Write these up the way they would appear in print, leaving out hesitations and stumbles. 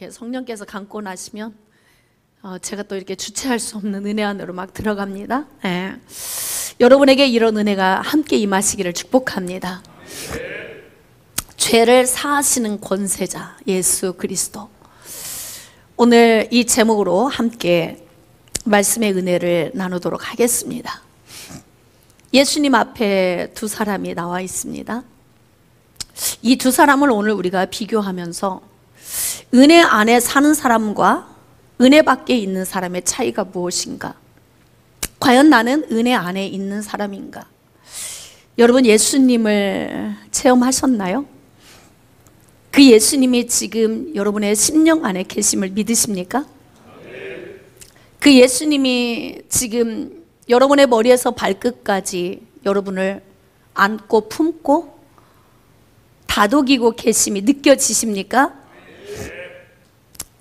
이렇게 성령께서 감고 나시면 제가 또 이렇게 주체할 수 없는 은혜 안으로 막 들어갑니다. 네. 여러분에게 이런 은혜가 함께 임하시기를 축복합니다. 죄를 사하시는 권세자 예수 그리스도, 오늘 이 제목으로 함께 말씀의 은혜를 나누도록 하겠습니다. 예수님 앞에 두 사람이 나와 있습니다. 이 두 사람을 오늘 우리가 비교하면서 은혜 안에 사는 사람과 은혜 밖에 있는 사람의 차이가 무엇인가? 과연 나는 은혜 안에 있는 사람인가? 여러분, 예수님을 체험하셨나요? 그 예수님이 지금 여러분의 심령 안에 계심을 믿으십니까? 그 예수님이 지금 여러분의 머리에서 발끝까지 여러분을 안고 품고 다독이고 계심이 느껴지십니까?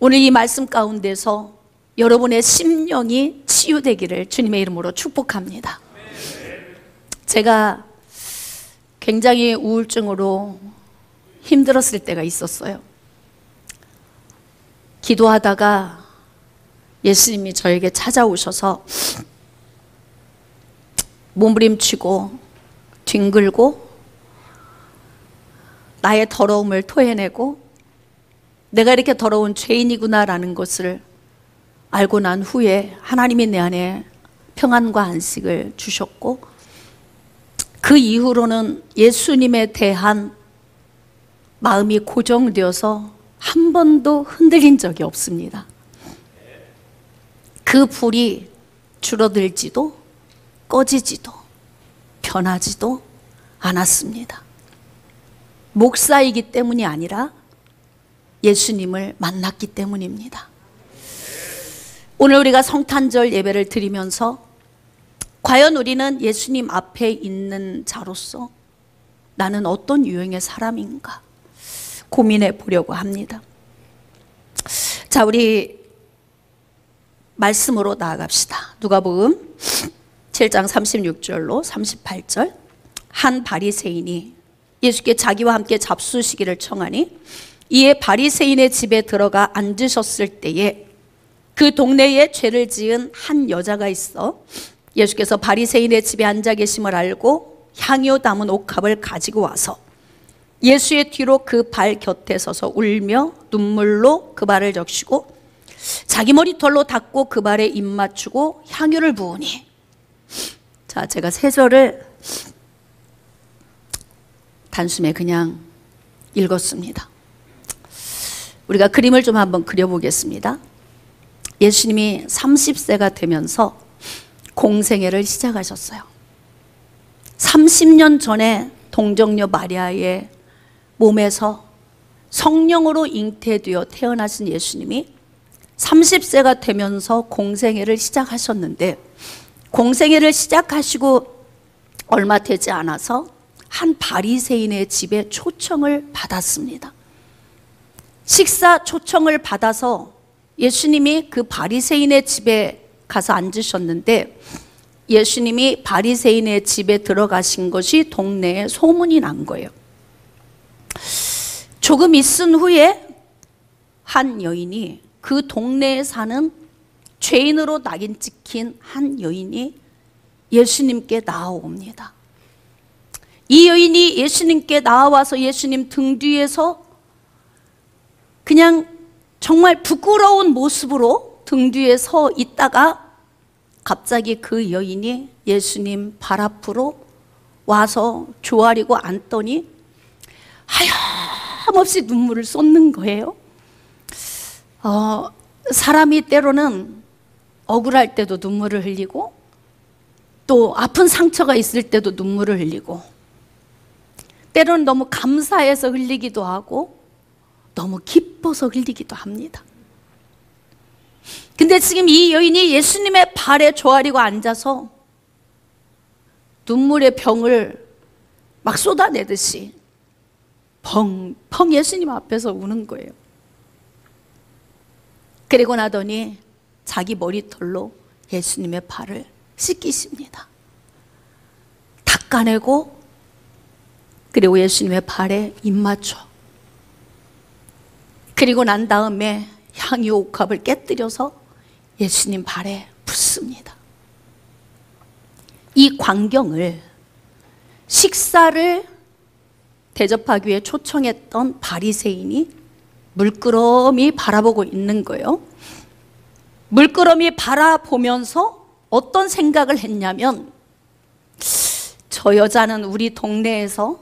오늘 이 말씀 가운데서 여러분의 심령이 치유되기를 주님의 이름으로 축복합니다. 제가 굉장히 우울증으로 힘들었을 때가 있었어요. 기도하다가 예수님이 저에게 찾아오셔서 몸부림치고 뒹굴고 나의 더러움을 토해내고 내가 이렇게 더러운 죄인이구나라는 것을 알고 난 후에 하나님이 내 안에 평안과 안식을 주셨고, 그 이후로는 예수님에 대한 마음이 고정되어서 한 번도 흔들린 적이 없습니다. 그 불이 줄어들지도 꺼지지도 변하지도 않았습니다. 목사이기 때문이 아니라 예수님을 만났기 때문입니다. 오늘 우리가 성탄절 예배를 드리면서 과연 우리는 예수님 앞에 있는 자로서 나는 어떤 유형의 사람인가 고민해 보려고 합니다. 자, 우리 말씀으로 나아갑시다. 누가복음 7장 36절로 38절. 한 바리새인이 예수께 자기와 함께 잡수시기를 청하니 이에 바리새인의 집에 들어가 앉으셨을 때에 그 동네에 죄를 지은 한 여자가 있어 예수께서 바리새인의 집에 앉아 계심을 알고 향유 담은 옥합을 가지고 와서 예수의 뒤로 그 발 곁에 서서 울며 눈물로 그 발을 적시고 자기 머리털로 닦고 그 발에 입 맞추고 향유를 부으니. 자, 제가 세 절을 단숨에 그냥 읽었습니다. 우리가 그림을 좀 한번 그려보겠습니다. 예수님이 30세가 되면서 공생애를 시작하셨어요. 30년 전에 동정녀 마리아의 몸에서 성령으로 잉태되어 태어나신 예수님이 30세가 되면서 공생애를 시작하셨는데, 공생애를 시작하시고 얼마 되지 않아서 한 바리새인의 집에 초청을 받았습니다. 식사 초청을 받아서 예수님이 그 바리새인의 집에 가서 앉으셨는데, 예수님이 바리새인의 집에 들어가신 것이 동네에 소문이 난 거예요. 조금 있은 후에 한 여인이, 그 동네에 사는 죄인으로 낙인 찍힌 한 여인이 예수님께 나아옵니다. 이 여인이 예수님께 나와서 예수님 등 뒤에서 그냥 정말 부끄러운 모습으로 등 뒤에 서 있다가 갑자기 그 여인이 예수님 발 앞으로 와서 조아리고 앉더니 하염없이 눈물을 쏟는 거예요. 사람이 때로는 억울할 때도 눈물을 흘리고 또 아픈 상처가 있을 때도 눈물을 흘리고 때로는 너무 감사해서 흘리기도 하고 너무 기뻐서 흘리기도 합니다. 근데 지금 이 여인이 예수님의 발에 조아리고 앉아서 눈물의 병을 막 쏟아내듯이 펑펑 예수님 앞에서 우는 거예요. 그리고 나더니 자기 머리털로 예수님의 발을 씻기십니다. 닦아내고 그리고 예수님의 발에 입 맞춰 그리고 난 다음에 향유 옥합을 깨뜨려서 예수님 발에 붓습니다. 이 광경을 식사를 대접하기 위해 초청했던 바리새인이 물끄러미 바라보고 있는 거예요. 물끄러미 바라보면서 어떤 생각을 했냐면, 저 여자는 우리 동네에서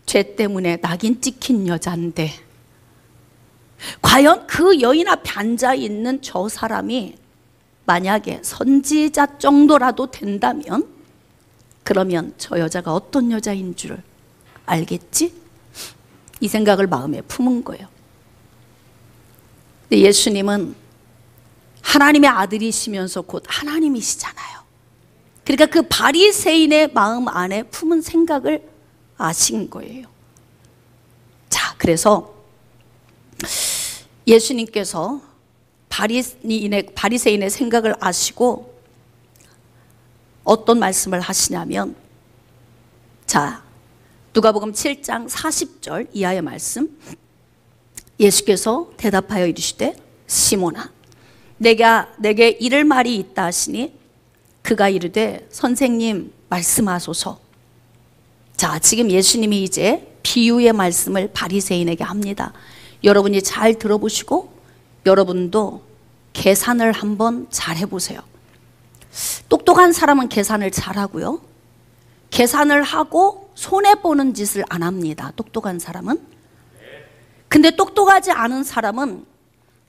죄 때문에 낙인 찍힌 여자인데 과연 그 여인 앞에 앉아 있는 저 사람이 만약에 선지자 정도라도 된다면 그러면 저 여자가 어떤 여자인 줄 알겠지? 이 생각을 마음에 품은 거예요. 근데 예수님은 하나님의 아들이시면서 곧 하나님이시잖아요. 그러니까 그 바리새인의 마음 안에 품은 생각을 아신 거예요. 자, 그래서 예수님께서 바리새인의 생각을 아시고 어떤 말씀을 하시냐면, 자, 누가복음 7장 40절 이하의 말씀. 예수께서 대답하여 이르시되 시몬아, 내게 이를 말이 있다 하시니 그가 이르되 선생님 말씀하소서. 자, 지금 예수님이 이제 비유의 말씀을 바리새인에게 합니다. 여러분이 잘 들어보시고 여러분도 계산을 한번 잘 해보세요. 똑똑한 사람은 계산을 잘 하고요, 계산을 하고 손해보는 짓을 안 합니다. 똑똑한 사람은. 근데 똑똑하지 않은 사람은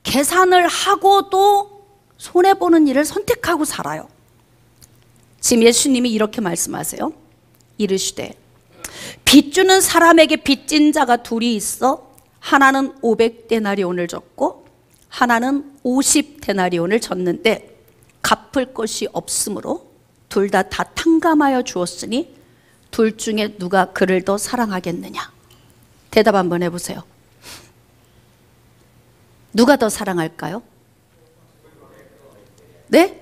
계산을 하고도 손해보는 일을 선택하고 살아요. 지금 예수님이 이렇게 말씀하세요. 이르시되 빚주는 사람에게 빚진 자가 둘이 있어 하나는 500데나리온을 줬고 하나는 50데나리온을 줬는데 갚을 것이 없으므로 둘 다 탕감하여 주었으니 둘 중에 누가 그를 더 사랑하겠느냐? 대답 한번 해보세요. 누가 더 사랑할까요? 네?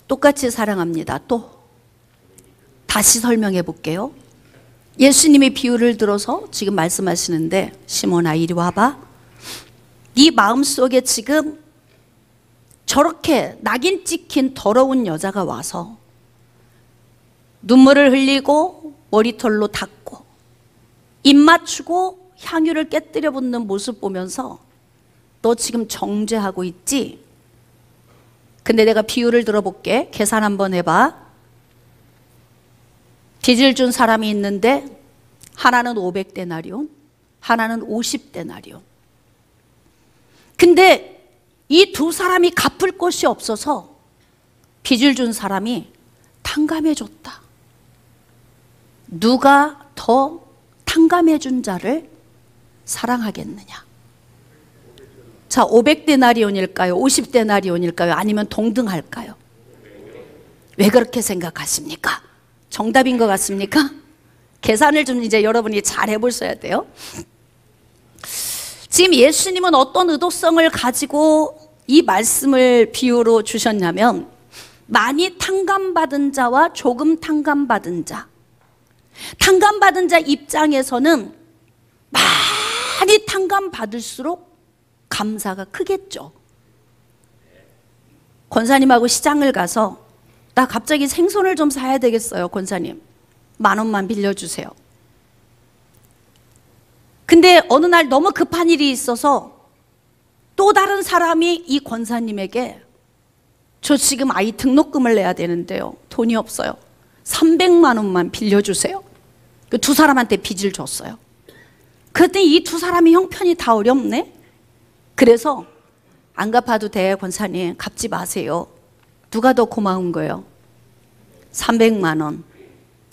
똑같이 사랑합니다. 또 다시 설명해 볼게요. 예수님이 비유를 들어서 지금 말씀하시는데, 시몬아 이리 와봐. 네 마음속에 지금 저렇게 낙인 찍힌 더러운 여자가 와서 눈물을 흘리고 머리털로 닦고 입 맞추고 향유를 깨뜨려 붓는 모습 보면서 너 지금 정죄하고 있지? 근데 내가 비유를 들어볼게. 계산 한번 해봐. 빚을 준 사람이 있는데 하나는 500데나리온, 하나는 50데나리온. 근데 이 두 사람이 갚을 것이 없어서 빚을 준 사람이 탕감해 줬다. 누가 더 탕감해 준 자를 사랑하겠느냐? 자, 500데나리온일까요? 50데나리온일까요? 아니면 동등할까요? 왜 그렇게 생각하십니까? 정답인 것 같습니까? 계산을 좀 이제 여러분이 잘 해보셔야 돼요. 지금 예수님은 어떤 의도성을 가지고 이 말씀을 비유로 주셨냐면, 많이 탕감받은 자와 조금 탕감받은 자, 탕감받은 자 입장에서는 많이 탕감받을수록 감사가 크겠죠. 권사님하고 시장을 가서 나 갑자기 생선을 좀 사야 되겠어요. 권사님 10,000원만 빌려주세요. 근데 어느 날 너무 급한 일이 있어서 또 다른 사람이 이 권사님에게 저 지금 아이 등록금을 내야 되는데요, 돈이 없어요. 300만 원만 빌려주세요. 그 두 사람한테 빚을 줬어요. 그랬더니 이 두 사람이 형편이 다 어렵네. 그래서 안 갚아도 돼 권사님, 갚지 마세요. 누가 더 고마운 거예요? 300만 원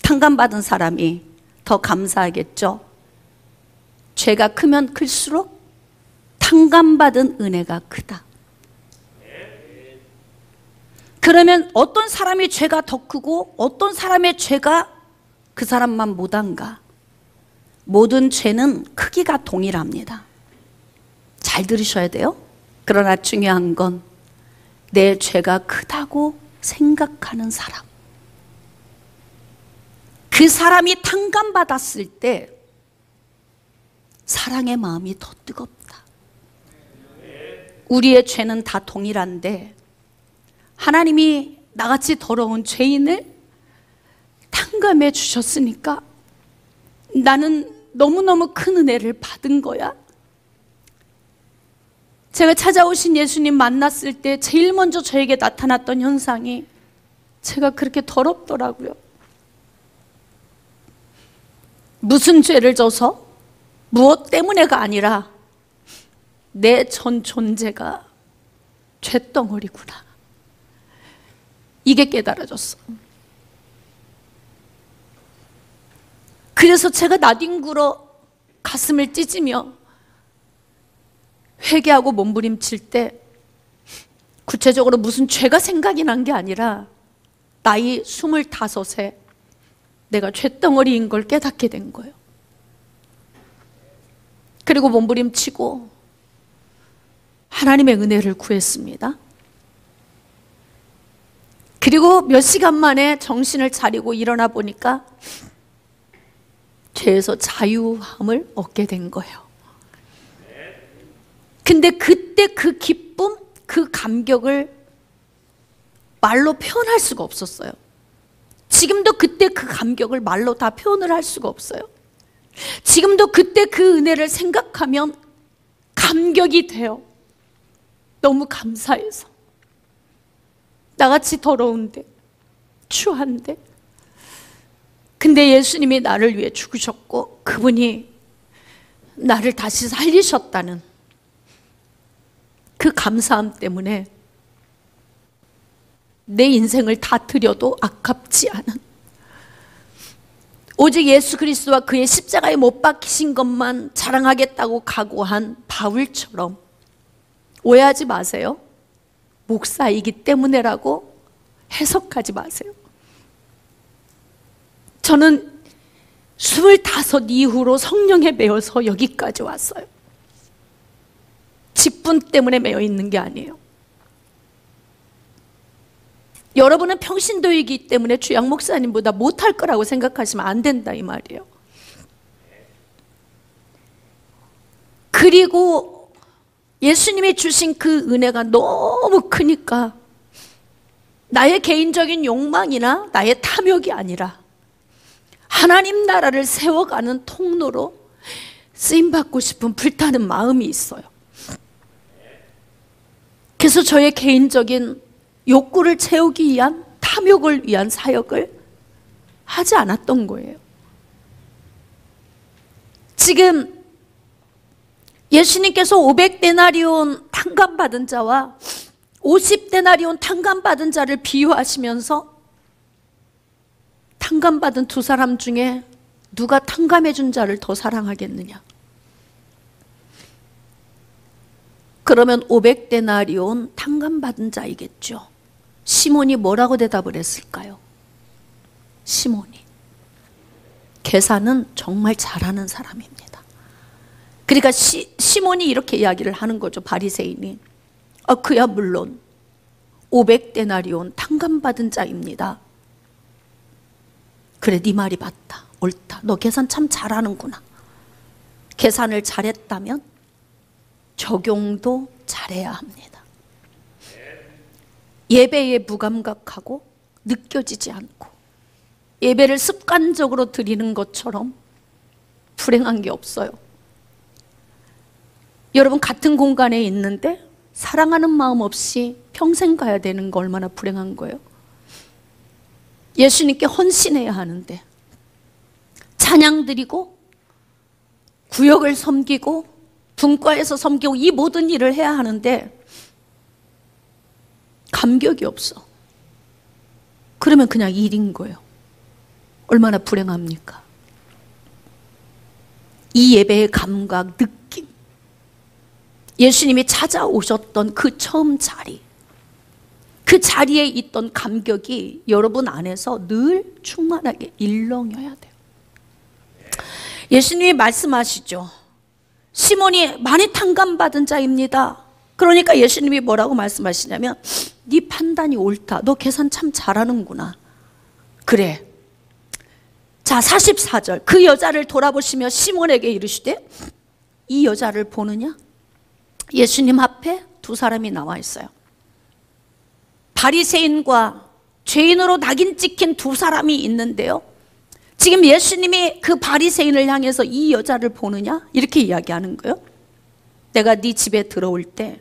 탕감받은 사람이 더 감사하겠죠. 죄가 크면 클수록 탕감받은 은혜가 크다. 그러면 어떤 사람의 죄가 더 크고 어떤 사람의 죄가 그 사람만 못한가? 모든 죄는 크기가 동일합니다. 잘 들으셔야 돼요. 그러나 중요한 건 내 죄가 크다고 생각하는 사람, 그 사람이 탕감받았을 때 사랑의 마음이 더 뜨겁다. 우리의 죄는 다 동일한데 하나님이 나같이 더러운 죄인을 탕감해 주셨으니까 나는 너무너무 큰 은혜를 받은 거야. 제가 찾아오신 예수님 만났을 때 제일 먼저 저에게 나타났던 현상이 제가 그렇게 더럽더라고요. 무슨 죄를 져서 무엇 때문에가 아니라 내 전 존재가 죄덩어리구나. 이게 깨달아졌어. 그래서 제가 나뒹굴어 가슴을 찢으며 회개하고 몸부림칠 때 구체적으로 무슨 죄가 생각이 난 게 아니라 나이 25에 내가 죄덩어리인 걸 깨닫게 된 거예요. 그리고 몸부림치고 하나님의 은혜를 구했습니다. 그리고 몇 시간 만에 정신을 차리고 일어나 보니까 죄에서 자유함을 얻게 된 거예요. 근데 그때 그 기쁨, 그 감격을 말로 표현할 수가 없었어요. 지금도 그때 그 감격을 말로 다 표현을 할 수가 없어요. 지금도 그때 그 은혜를 생각하면 감격이 돼요. 너무 감사해서. 나같이 더러운데, 추한데. 근데 예수님이 나를 위해 죽으셨고 그분이 나를 다시 살리셨다는 그 감사함 때문에 내 인생을 다 드려도 아깝지 않은, 오직 예수 그리스도와 그의 십자가에 못 박히신 것만 자랑하겠다고 각오한 바울처럼, 오해하지 마세요. 목사이기 때문에라고 해석하지 마세요. 저는 25 이후로 성령에 매여서 여기까지 왔어요. 직분 때문에 매여 있는 게 아니에요. 여러분은 평신도이기 때문에 주양 목사님보다 못할 거라고 생각하시면 안 된다 이 말이에요. 그리고 예수님이 주신 그 은혜가 너무 크니까 나의 개인적인 욕망이나 나의 탐욕이 아니라 하나님 나라를 세워가는 통로로 쓰임받고 싶은 불타는 마음이 있어요. 그래서 저의 개인적인 욕구를 채우기 위한, 탐욕을 위한 사역을 하지 않았던 거예요. 지금 예수님께서 500데나리온 탕감받은 자와 50데나리온 탕감받은 자를 비유하시면서 탕감받은 두 사람 중에 누가 탕감해 준 자를 더 사랑하겠느냐? 그러면 500데나리온 탕감받은 자이겠죠. 시몬이 뭐라고 대답을 했을까요? 시몬이 계산은 정말 잘하는 사람입니다. 그러니까 시몬이 이렇게 이야기를 하는 거죠. 바리새인이 그야 물론 500데나리온 탕감받은 자입니다. 그래, 네 말이 맞다, 옳다, 너 계산 참 잘하는구나. 계산을 잘했다면 적용도 잘해야 합니다. 예배에 무감각하고 느껴지지 않고 예배를 습관적으로 드리는 것처럼 불행한 게 없어요. 여러분, 같은 공간에 있는데 사랑하는 마음 없이 평생 가야 되는 거 얼마나 불행한 거예요. 예수님께 헌신해야 하는데 찬양 드리고 구역을 섬기고 분과에서 섬기고 이 모든 일을 해야 하는데 감격이 없어. 그러면 그냥 일인 거예요. 얼마나 불행합니까? 이 예배의 감각, 느낌, 예수님이 찾아오셨던 그 처음 자리, 그 자리에 있던 감격이 여러분 안에서 늘 충만하게 일렁여야 돼요. 예수님이 말씀하시죠. 시몬이 많이 탕감받은 자입니다. 그러니까 예수님이 뭐라고 말씀하시냐면 네 판단이 옳다. 너 계산 참 잘하는구나. 그래. 자, 44절 그 여자를 돌아보시며 시몬에게 이르시되 이 여자를 보느냐? 예수님 앞에 두 사람이 나와 있어요. 바리새인과 죄인으로 낙인 찍힌 두 사람이 있는데요, 지금 예수님이 그 바리새인을 향해서 이 여자를 보느냐? 이렇게 이야기하는 거예요. 내가 네 집에 들어올 때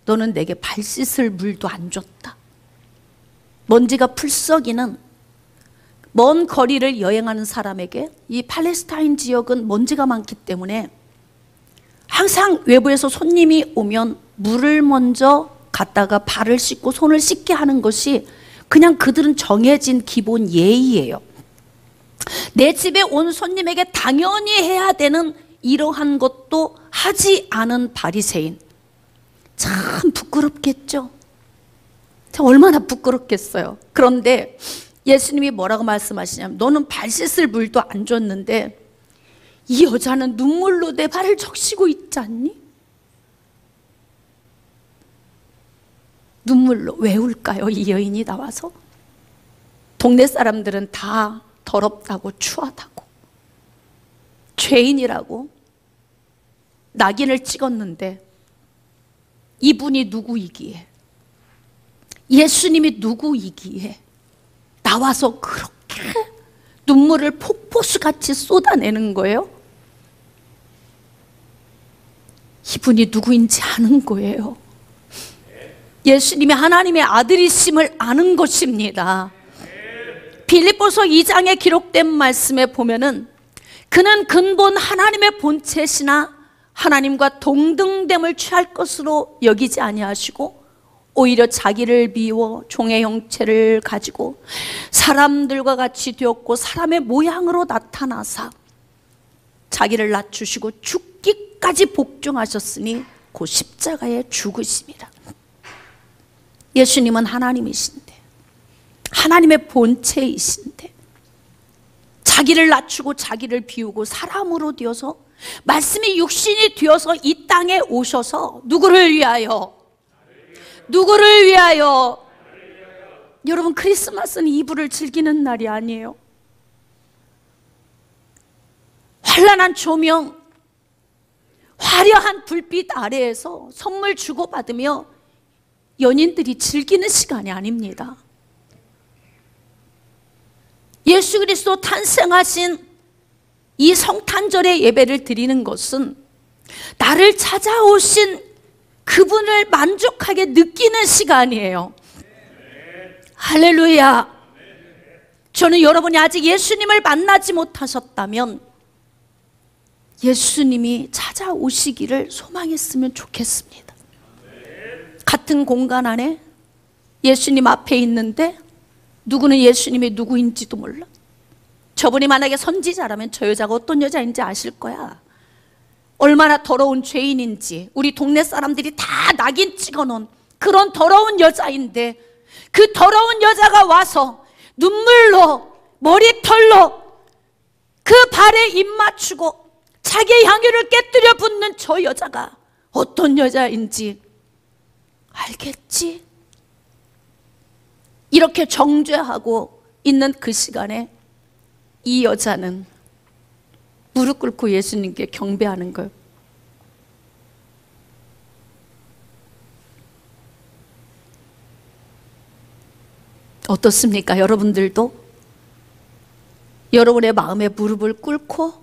너는 내게 발 씻을 물도 안 줬다. 먼지가 풀썩이는 먼 거리를 여행하는 사람에게 이 팔레스타인 지역은 먼지가 많기 때문에 항상 외부에서 손님이 오면 물을 먼저 갖다가 발을 씻고 손을 씻게 하는 것이 그냥 그들은 정해진 기본 예의예요. 내 집에 온 손님에게 당연히 해야 되는 이러한 것도 하지 않은 바리새인, 참 부끄럽겠죠. 참 얼마나 부끄럽겠어요. 그런데 예수님이 뭐라고 말씀하시냐면, 너는 발 씻을 물도 안 줬는데 이 여자는 눈물로 내 발을 적시고 있지 않니? 눈물로. 왜 울까요? 이 여인이 나와서? 동네 사람들은 다 더럽다고 추하다고 죄인이라고 낙인을 찍었는데, 이분이 누구이기에, 예수님이 누구이기에 나와서 그렇게 눈물을 폭포수같이 쏟아내는 거예요? 이분이 누구인지 아는 거예요. 예수님이 하나님의 아들이심을 아는 것입니다. 빌립보서 2장에 기록된 말씀에 보면은 그는 근본 하나님의 본체시나 하나님과 동등됨을 취할 것으로 여기지 아니하시고 오히려 자기를 비워 종의 형체를 가지고 사람들과 같이 되었고 사람의 모양으로 나타나사 자기를 낮추시고 죽기까지 복종하셨으니 곧 십자가에 죽으심이라. 예수님은 하나님이신데, 하나님의 본체이신데 자기를 낮추고 자기를 비우고 사람으로 되어서 말씀이 육신이 되어서 이 땅에 오셔서 누구를 위하여? 누구를 위하여? 여러분, 크리스마스는 이불을 즐기는 날이 아니에요. 환란한 조명, 화려한 불빛 아래에서 선물 주고받으며 연인들이 즐기는 시간이 아닙니다. 예수 그리스도 탄생하신 이 성탄절의 예배를 드리는 것은 나를 찾아오신 그분을 만족하게 느끼는 시간이에요. 할렐루야. 저는 여러분이 아직 예수님을 만나지 못하셨다면 예수님이 찾아오시기를 소망했으면 좋겠습니다. 같은 공간 안에 예수님 앞에 있는데 누구는 예수님이 누구인지도 몰라. 저분이 만약에 선지자라면 저 여자가 어떤 여자인지 아실 거야. 얼마나 더러운 죄인인지 우리 동네 사람들이 다 낙인 찍어놓은 그런 더러운 여자인데, 그 더러운 여자가 와서 눈물로 머리털로 그 발에 입 맞추고 자기의 향유를 깨뜨려 붓는 저 여자가 어떤 여자인지 알겠지? 이렇게 정죄하고 있는 그 시간에 이 여자는 무릎 꿇고 예수님께 경배하는 거예요. 어떻습니까? 여러분들도 여러분의 마음에 무릎을 꿇고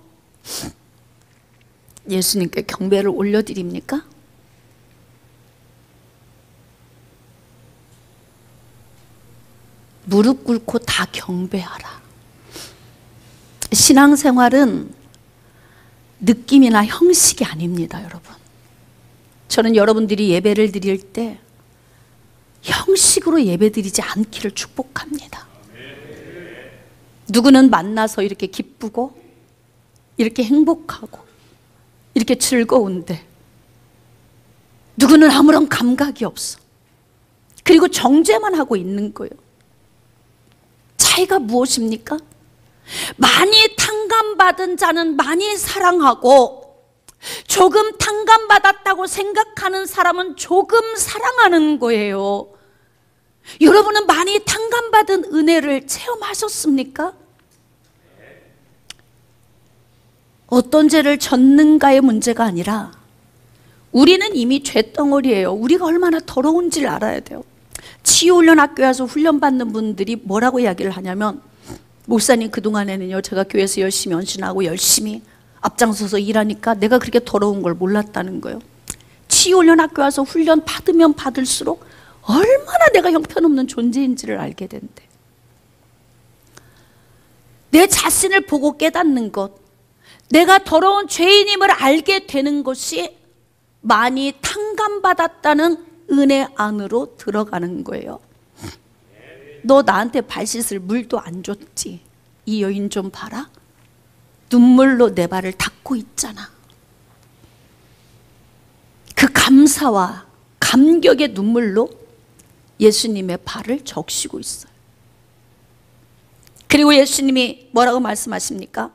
예수님께 경배를 올려드립니까? 무릎 꿇고 다 경배하라. 신앙생활은 느낌이나 형식이 아닙니다, 여러분. 저는 여러분들이 예배를 드릴 때 형식으로 예배 드리지 않기를 축복합니다. 누구는 만나서 이렇게 기쁘고 이렇게 행복하고 이렇게 즐거운데 누구는 아무런 감각이 없어. 그리고 정죄만 하고 있는 거예요. 차이가 무엇입니까? 많이 탕감받은 자는 많이 사랑하고 조금 탕감받았다고 생각하는 사람은 조금 사랑하는 거예요. 여러분은 많이 탕감받은 은혜를 체험하셨습니까? 어떤 죄를 졌는가의 문제가 아니라 우리는 이미 죄덩어리예요. 우리가 얼마나 더러운지를 알아야 돼요. 치유훈련 학교에 와서 훈련받는 분들이 뭐라고 이야기를 하냐면, 목사님 그동안에는요 제가 교회에서 열심히 헌신하고 열심히 앞장서서 일하니까 내가 그렇게 더러운 걸 몰랐다는 거예요. 치유훈련 학교에 와서 훈련 받으면 받을수록 얼마나 내가 형편없는 존재인지를 알게 된대. 내 자신을 보고 깨닫는 것, 내가 더러운 죄인임을 알게 되는 것이 많이 탕감받았다는 은혜 안으로 들어가는 거예요. 너 나한테 발 씻을 물도 안 줬지? 이 여인 좀 봐라. 눈물로 내 발을 닦고 있잖아. 그 감사와 감격의 눈물로 예수님의 발을 적시고 있어요. 그리고 예수님이 뭐라고 말씀하십니까?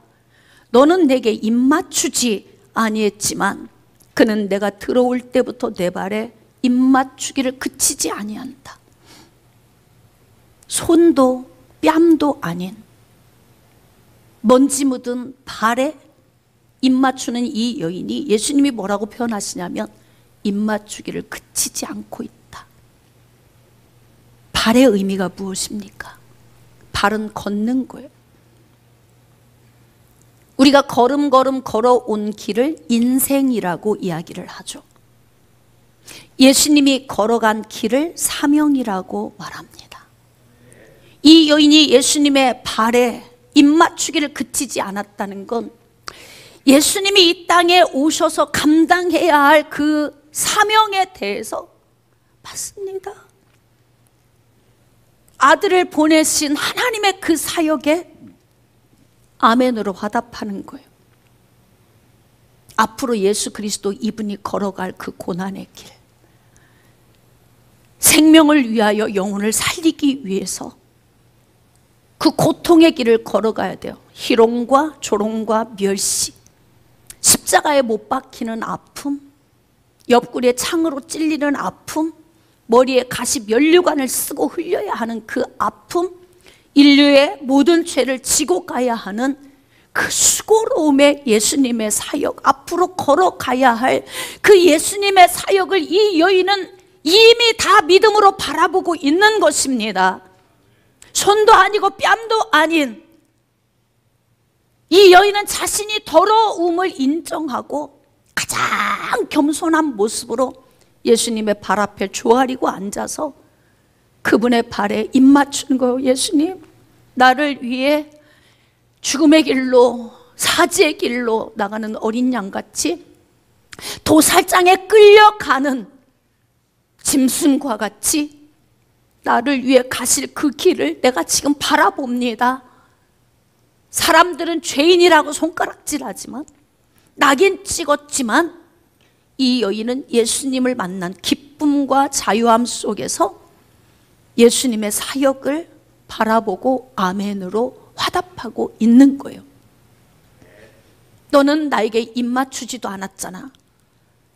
너는 내게 입맞추지 아니했지만 그는 내가 들어올 때부터 내 발에 입맞추기를 그치지 아니한다. 손도 뺨도 아닌 먼지 묻은 발에 입맞추는 이 여인이 예수님이 뭐라고 표현하시냐면 입맞추기를 그치지 않고 있다. 발의 의미가 무엇입니까? 발은 걷는 거예요. 우리가 걸음걸음 걸어온 길을 인생이라고 이야기를 하죠. 예수님이 걸어간 길을 사명이라고 말합니다. 이 여인이 예수님의 발에 입맞추기를 그치지 않았다는 건 예수님이 이 땅에 오셔서 감당해야 할 그 사명에 대해서 맞습니다. 아들을 보내신 하나님의 그 사역에 아멘으로 화답하는 거예요. 앞으로 예수 그리스도 이분이 걸어갈 그 고난의 길, 생명을 위하여 영혼을 살리기 위해서 그 고통의 길을 걸어가야 돼요. 희롱과 조롱과 멸시, 십자가에 못 박히는 아픔, 옆구리에 창으로 찔리는 아픔, 머리에 가시 면류관을 쓰고 흘려야 하는 그 아픔, 인류의 모든 죄를 지고 가야 하는 그 수고로움의 예수님의 사역, 앞으로 걸어가야 할 그 예수님의 사역을 이 여인은 이미 다 믿음으로 바라보고 있는 것입니다. 손도 아니고 뺨도 아닌 이 여인은 자신이 더러움을 인정하고 가장 겸손한 모습으로 예수님의 발 앞에 조아리고 앉아서 그분의 발에 입 맞추는 거예요. 예수님, 나를 위해 죽음의 길로, 사지의 길로 나가는 어린 양같이 도살장에 끌려가는 짐승과 같이 나를 위해 가실 그 길을 내가 지금 바라봅니다. 사람들은 죄인이라고 손가락질하지만, 낙인 찍었지만 이 여인은 예수님을 만난 기쁨과 자유함 속에서 예수님의 사역을 바라보고 아멘으로 화답하고 있는 거예요. 너는 나에게 입 맞추지도 않았잖아.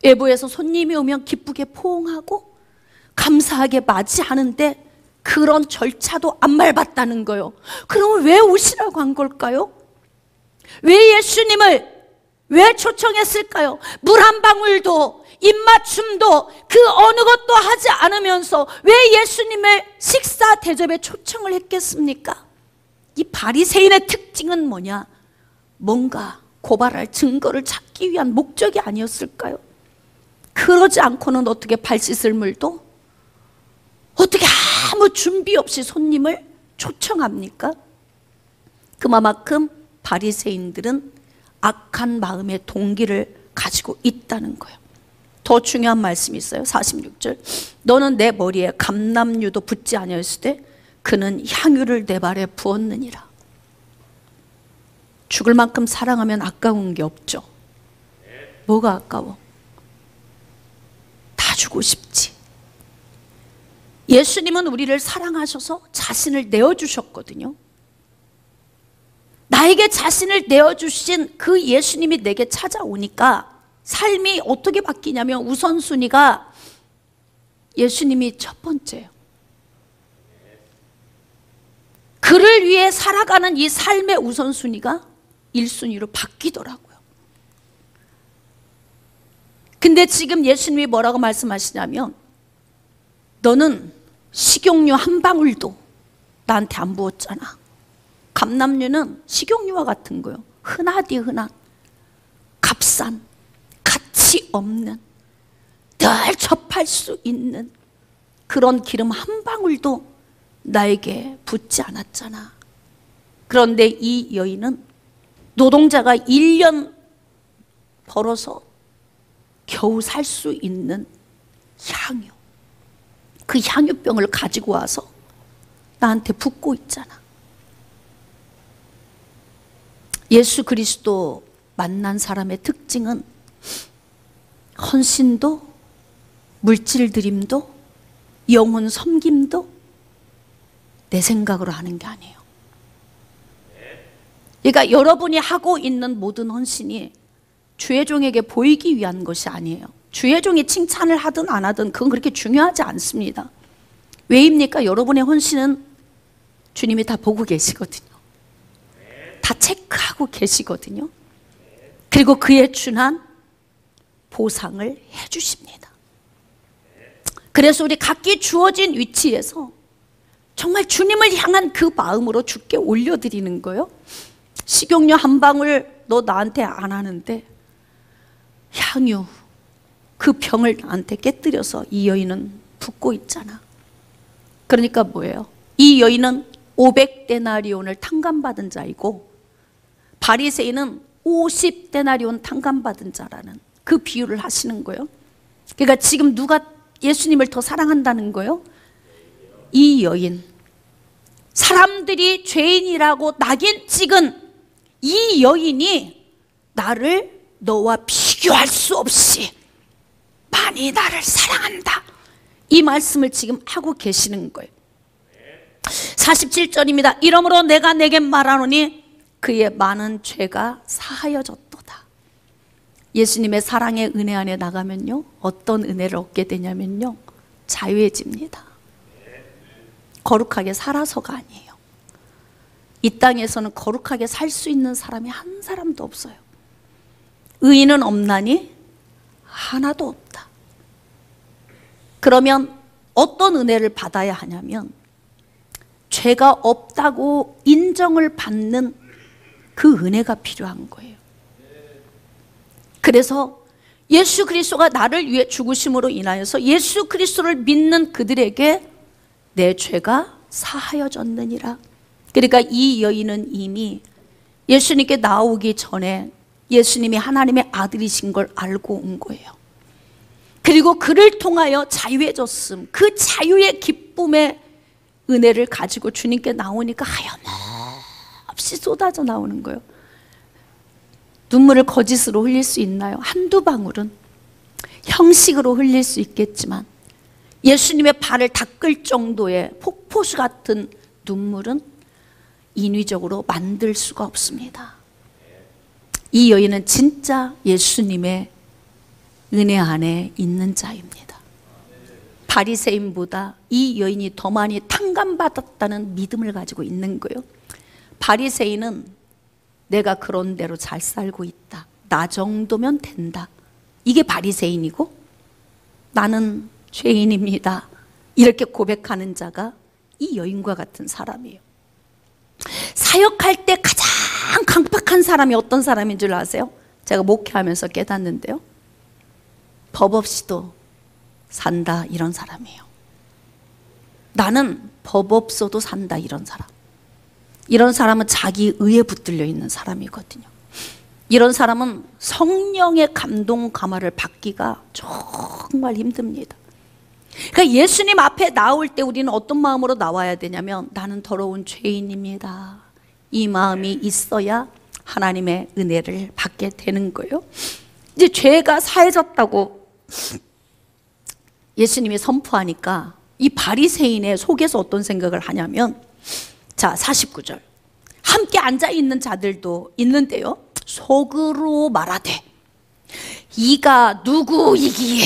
외부에서 손님이 오면 기쁘게 포옹하고 감사하게 맞이하는데 그런 절차도 안 밟았다는 거예요. 그러면 왜 오시라고 한 걸까요? 왜 예수님을 왜 초청했을까요? 물 한 방울도 입맞춤도 그 어느 것도 하지 않으면서 왜 예수님을 식사 대접에 초청을 했겠습니까? 이 바리새인의 특징은 뭐냐? 뭔가 고발할 증거를 찾기 위한 목적이 아니었을까요? 그러지 않고는 어떻게 발 씻을 물도 어떻게 아무 준비 없이 손님을 초청합니까? 그만큼 바리새인들은 악한 마음의 동기를 가지고 있다는 거예요. 더 중요한 말씀이 있어요. 46절. 너는 내 머리에 감람유도 붓지 아니하였을 때 그는 향유를 내 발에 부었느니라. 죽을 만큼 사랑하면 아까운 게 없죠. 뭐가 아까워? 다 주고 싶지. 예수님은 우리를 사랑하셔서 자신을 내어주셨거든요. 나에게 자신을 내어주신 그 예수님이 내게 찾아오니까 삶이 어떻게 바뀌냐면 우선순위가 예수님이 첫 번째예요. 그를 위해 살아가는 이 삶의 우선순위가 1순위로 바뀌더라고요. 근데 지금 예수님이 뭐라고 말씀하시냐면 너는 식용유 한 방울도 나한테 안 부었잖아. 감람유는 식용유와 같은 거요. 흔하디 흔한, 값싼, 가치 없는, 늘 접할 수 있는 그런 기름 한 방울도 나에게 붓지 않았잖아. 그런데 이 여인은 노동자가 1년 벌어서 겨우 살 수 있는 향유, 그 향유병을 가지고 와서 나한테 붓고 있잖아. 예수 그리스도 만난 사람의 특징은 헌신도, 물질 드림도, 영혼 섬김도 내 생각으로 하는 게 아니에요. 그러니까 여러분이 하고 있는 모든 헌신이 주의 종에게 보이기 위한 것이 아니에요. 주의 종이 칭찬을 하든 안 하든 그건 그렇게 중요하지 않습니다. 왜입니까? 여러분의 헌신은 주님이 다 보고 계시거든요. 다 체크하고 계시거든요. 그리고 그에 준한 보상을 해주십니다. 그래서 우리 각기 주어진 위치에서 정말 주님을 향한 그 마음으로 주께 올려드리는 거예요. 식용유 한 방울 너 나한테 안 하는데 향유 그 병을 나한테 깨뜨려서 이 여인은 붓고 있잖아. 그러니까 뭐예요? 이 여인은 500데나리온을 탕감받은 자이고 바리새인은 50데나리온 탕감받은 자라는 그 비유를 하시는 거예요. 그러니까 지금 누가 예수님을 더 사랑한다는 거예요? 이 여인, 사람들이 죄인이라고 낙인 찍은 이 여인이 나를 너와 비교할 수 없이 많이 나를 사랑한다, 이 말씀을 지금 하고 계시는 거예요. 47절입니다. 이러므로 내가 내게 말하노니 그의 많은 죄가 사하여졌도다. 예수님의 사랑의 은혜 안에 나가면요, 어떤 은혜를 얻게 되냐면요, 자유해집니다. 거룩하게 살아서가 아니에요. 이 땅에서는 거룩하게 살 수 있는 사람이 한 사람도 없어요. 의인은 없나니 하나도 없다. 그러면 어떤 은혜를 받아야 하냐면 죄가 없다고 인정을 받는 그 은혜가 필요한 거예요. 그래서 예수 그리스도가 나를 위해 죽으심으로 인하여서 예수 그리스도를 믿는 그들에게 내 죄가 사하여졌느니라. 그러니까 이 여인은 이미 예수님께 나오기 전에 예수님이 하나님의 아들이신 걸 알고 온 거예요. 그리고 그를 통하여 자유해졌음, 그 자유의 기쁨의 은혜를 가지고 주님께 나오니까 하염없이 쏟아져 나오는 거예요. 눈물을 거짓으로 흘릴 수 있나요? 한두 방울은 형식으로 흘릴 수 있겠지만 예수님의 발을 닦을 정도의 폭포수 같은 눈물은 인위적으로 만들 수가 없습니다. 이 여인은 진짜 예수님의 은혜 안에 있는 자입니다. 바리새인보다 이 여인이 더 많이 탕감받았다는 믿음을 가지고 있는 거예요. 바리새인은 내가 그런 대로 잘 살고 있다, 나 정도면 된다, 이게 바리새인이고, 나는 죄인입니다, 이렇게 고백하는 자가 이 여인과 같은 사람이에요. 사역할 때 가장 강팍한 사람이 어떤 사람인 줄 아세요? 제가 목회하면서 깨닫는데요, 법 없이도 산다, 이런 사람이에요. 나는 법 없어도 산다, 이런 사람. 이런 사람은 자기 의에 붙들려 있는 사람이거든요. 이런 사람은 성령의 감동 감화를 받기가 정말 힘듭니다. 그러니까 예수님 앞에 나올 때 우리는 어떤 마음으로 나와야 되냐면, 나는 더러운 죄인입니다, 이 마음이 있어야 하나님의 은혜를 받게 되는 거예요. 이제 죄가 사해졌다고 예수님이 선포하니까 이 바리새인의 속에서 어떤 생각을 하냐면, 자 49절, 함께 앉아있는 자들도 있는데요, 속으로 말하되 이가 누구이기에,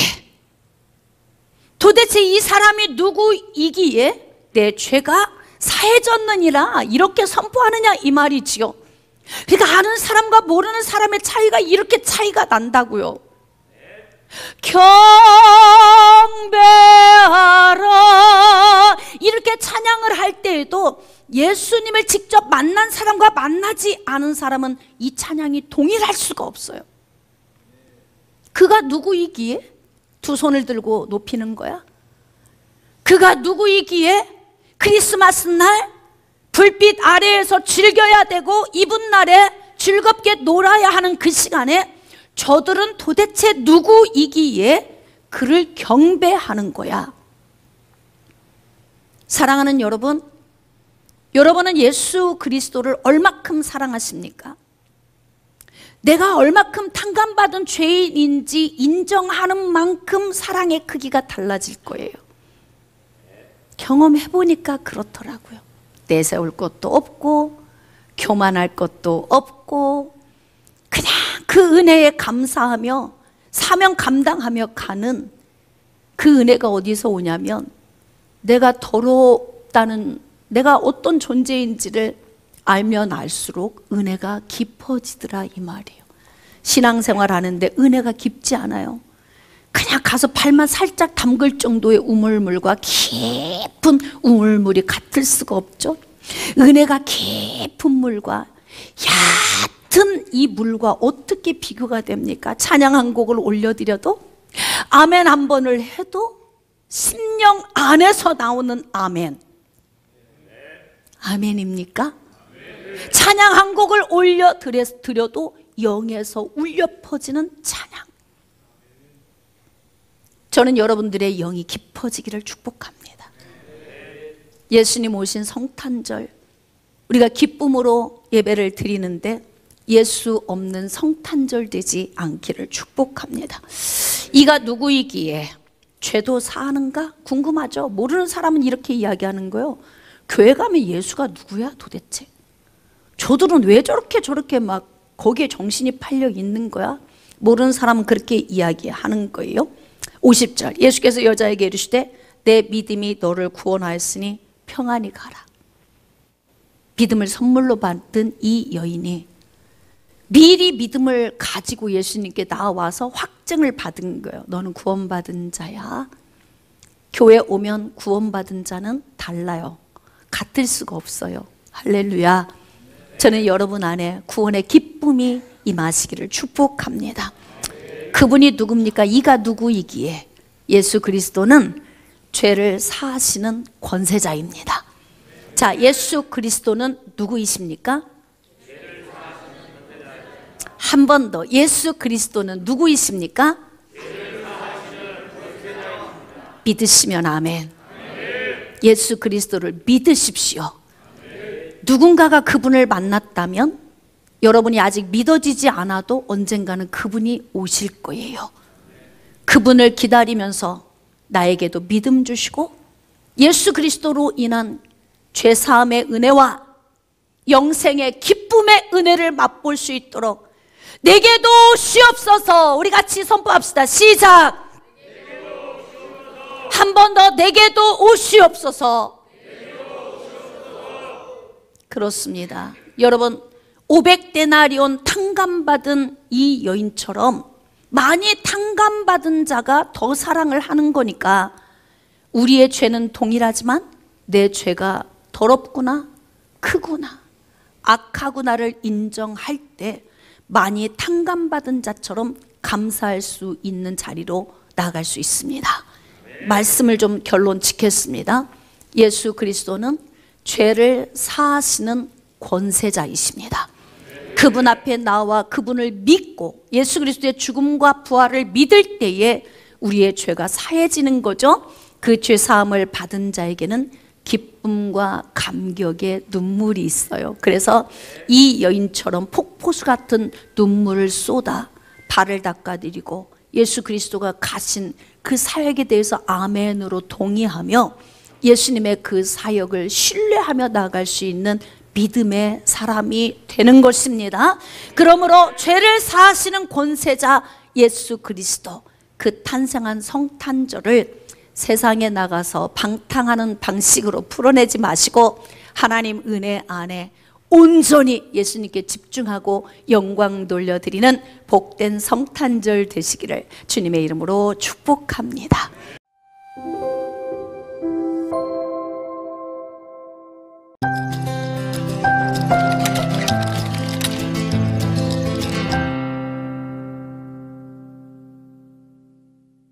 도대체 이 사람이 누구이기에 내 죄가 사해졌느니라 이렇게 선포하느냐, 이 말이지요. 그러니까 아는 사람과 모르는 사람의 차이가 이렇게 차이가 난다고요. 경배하라. 이렇게 찬양을 할 때에도 예수님을 직접 만난 사람과 만나지 않은 사람은 이 찬양이 동일할 수가 없어요. 그가 누구이기에 두 손을 들고 높이는 거야? 그가 누구이기에 크리스마스 날 불빛 아래에서 즐겨야 되고 이분 날에 즐겁게 놀아야 하는 그 시간에 저들은 도대체 누구이기에 그를 경배하는 거야? 사랑하는 여러분, 여러분은 예수 그리스도를 얼마큼 사랑하십니까? 내가 얼마큼 탕감받은 죄인인지 인정하는 만큼 사랑의 크기가 달라질 거예요. 경험해보니까 그렇더라고요. 내세울 것도 없고 교만할 것도 없고 그냥 그 은혜에 감사하며 사명 감당하며 가는 그 은혜가 어디서 오냐면 내가 더럽다는, 내가 어떤 존재인지를 알면 알수록 은혜가 깊어지더라 이 말이에요. 신앙생활 하는데 은혜가 깊지 않아요. 그냥 가서 발만 살짝 담글 정도의 우물물과 깊은 우물물이 같을 수가 없죠. 은혜가 깊은 물과 얕은 이 물과 어떻게 비교가 됩니까? 찬양 한 곡을 올려드려도, 아멘 한 번을 해도 심령 안에서 나오는 아멘. 아멘입니까? 찬양 한 곡을 올려드려도 영에서 울려 퍼지는 찬양. 저는 여러분들의 영이 깊어지기를 축복합니다. 예수님 오신 성탄절, 우리가 기쁨으로 예배를 드리는데 예수 없는 성탄절 되지 않기를 축복합니다. 이가 누구이기에 죄도 사하는가? 궁금하죠? 모르는 사람은 이렇게 이야기하는 거예요. 교회 가면 예수가 누구야 도대체? 저들은 왜 저렇게 막 거기에 정신이 팔려 있는 거야? 모르는 사람은 그렇게 이야기하는 거예요. 50절, 예수께서 여자에게 이르시되 내 믿음이 너를 구원하였으니 평안히 가라. 믿음을 선물로 받은 이 여인이 미리 믿음을 가지고 예수님께 나와서 확증을 받은 거예요. 너는 구원받은 자야. 교회 오면 구원받은 자는 달라요. 같을 수가 없어요. 할렐루야. 저는 여러분 안에 구원의 기쁨이 임하시기를 축복합니다. 그분이 누굽니까? 이가 누구이기에? 예수 그리스도는 죄를 사하시는 권세자입니다. 자, 예수 그리스도는 누구이십니까? 한 번 더, 예수 그리스도는 누구이십니까? 믿으시면 아멘. 예수 그리스도를 믿으십시오. 누군가가 그분을 만났다면 여러분이 아직 믿어지지 않아도 언젠가는 그분이 오실 거예요. 그분을 기다리면서 나에게도 믿음 주시고 예수 그리스도로 인한 죄사함의 은혜와 영생의 기쁨의 은혜를 맛볼 수 있도록 내게도 시옵소서. 우리 같이 선포합시다. 시작. 한 번 더, 내게도 오시옵소서. 그렇습니다. 여러분, 500데나리온 탕감받은 이 여인처럼 많이 탕감받은 자가 더 사랑을 하는 거니까 우리의 죄는 동일하지만 내 죄가 더럽구나, 크구나, 악하구나를 인정할 때 많이 탕감받은 자처럼 감사할 수 있는 자리로 나아갈 수 있습니다. 말씀을 좀 결론 짓겠습니다. 예수 그리스도는 죄를 사하시는 권세자이십니다. 그분 앞에 나와 그분을 믿고 예수 그리스도의 죽음과 부활을 믿을 때에 우리의 죄가 사해지는 거죠. 그 죄 사함을 받은 자에게는 기쁨과 감격의 눈물이 있어요. 그래서 이 여인처럼 폭포수 같은 눈물을 쏟아 발을 닦아드리고 예수 그리스도가 가신 그 사역에 대해서 아멘으로 동의하며 예수님의 그 사역을 신뢰하며 나아갈 수 있는 믿음의 사람이 되는 것입니다. 그러므로 죄를 사하시는 권세자 예수 그리스도, 그 탄생한 성탄절을 세상에 나가서 방탕하는 방식으로 풀어내지 마시고 하나님 은혜 안에 온전히 예수님께 집중하고 영광 돌려드리는 복된 성탄절 되시기를 주님의 이름으로 축복합니다.